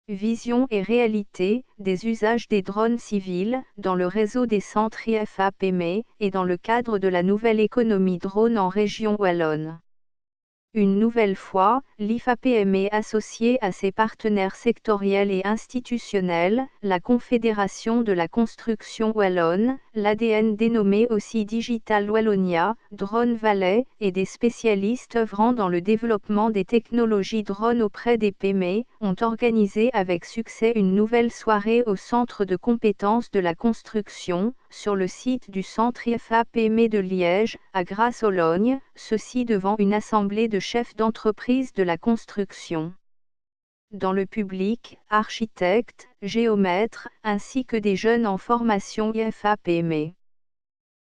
Vision et réalité des usages des drones civils dans le réseau des centres IFAPME et dans le cadre de la nouvelle économie drone en région wallonne. Une nouvelle fois, l'IFAPM est associé à ses partenaires sectoriels et institutionnels, la Confédération de la construction wallonne, l'ADN dénommé aussi Digital Wallonia, Drone Valley, et des spécialistes œuvrant dans le développement des technologies drones auprès des PME, ont organisé avec succès une nouvelle soirée au Centre de compétences de la construction, sur le site du Centre IFAPM de Liège, à Grasse-Ologne, ceci devant une assemblée de chefs d'entreprise de la construction. Dans le public, architectes, géomètres, ainsi que des jeunes en formation IFAPM.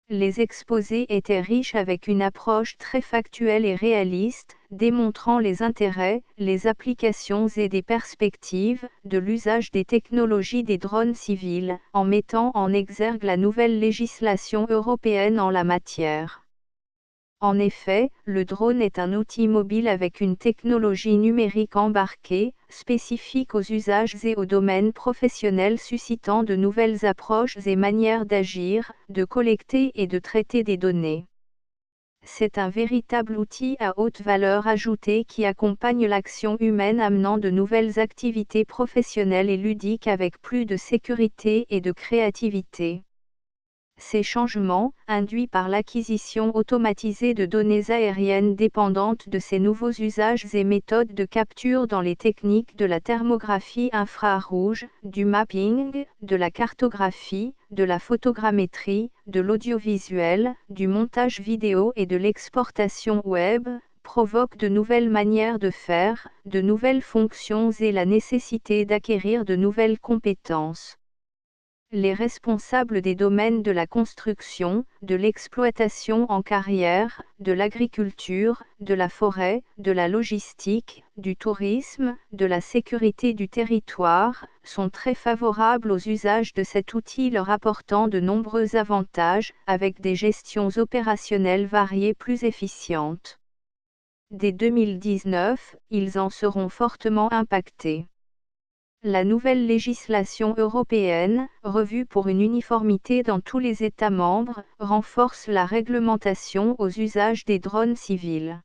Les exposés étaient riches avec une approche très factuelle et réaliste, démontrant les intérêts, les applications et des perspectives de l'usage des technologies des drones civils, en mettant en exergue la nouvelle législation européenne en la matière. En effet, le drone est un outil mobile avec une technologie numérique embarquée, spécifique aux usages et aux domaines professionnels suscitant de nouvelles approches et manières d'agir, de collecter et de traiter des données. C'est un véritable outil à haute valeur ajoutée qui accompagne l'action humaine amenant de nouvelles activités professionnelles et ludiques avec plus de sécurité et de créativité. Ces changements, induits par l'acquisition automatisée de données aériennes dépendantes de ces nouveaux usages et méthodes de capture dans les techniques de la thermographie infrarouge, du mapping, de la cartographie, de la photogrammétrie, de l'audiovisuel, du montage vidéo et de l'exportation web, provoquent de nouvelles manières de faire, de nouvelles fonctions et la nécessité d'acquérir de nouvelles compétences. Les responsables des domaines de la construction, de l'exploitation en carrière, de l'agriculture, de la forêt, de la logistique, du tourisme, de la sécurité du territoire, sont très favorables aux usages de cet outil leur apportant de nombreux avantages, avec des gestions opérationnelles variées plus efficientes. Dès 2019, ils en seront fortement impactés. La nouvelle législation européenne, revue pour une uniformité dans tous les États membres, renforce la réglementation aux usages des drones civils.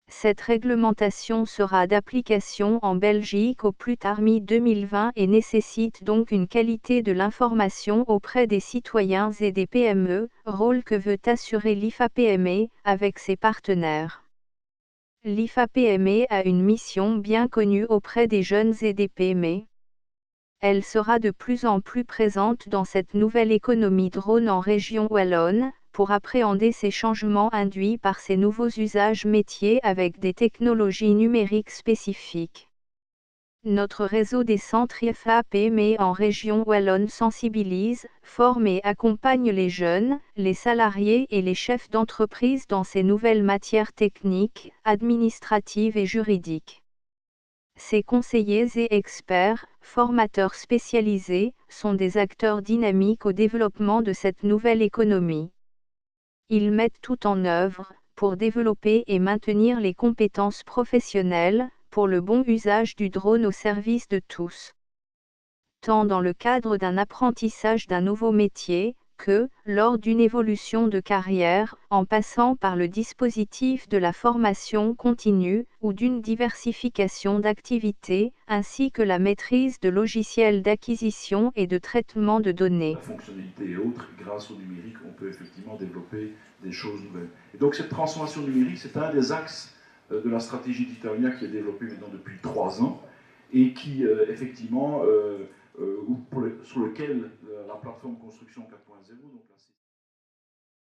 Cette réglementation sera d'application en Belgique au plus tard mi-2020 et nécessite donc une qualité de l'information auprès des citoyens et des PME, rôle que veut assurer l'IFAPME, avec ses partenaires. L'IFAPME a une mission bien connue auprès des jeunes et des PME. Elle sera de plus en plus présente dans cette nouvelle économie drone en région wallonne, pour appréhender ces changements induits par ces nouveaux usages métiers avec des technologies numériques spécifiques. Notre réseau des centres IFAPME en région wallonne sensibilise, forme et accompagne les jeunes, les salariés et les chefs d'entreprise dans ces nouvelles matières techniques, administratives et juridiques. Ces conseillers et experts, formateurs spécialisés, sont des acteurs dynamiques au développement de cette nouvelle économie. Ils mettent tout en œuvre, pour développer et maintenir les compétences professionnelles, pour le bon usage du drone au service de tous. Tant dans le cadre d'un apprentissage d'un nouveau métier, que, lors d'une évolution de carrière, en passant par le dispositif de la formation continue, ou d'une diversification d'activités, ainsi que la maîtrise de logiciels d'acquisition et de traitement de données. La fonctionnalité et autres, grâce au numérique, on peut effectivement développer des choses nouvelles. Et donc cette transformation numérique, c'est un des axes de la stratégie d'Italia qui est développée maintenant depuis 3 ans et qui, effectivement, sur lequel la plateforme construction 4.0, donc la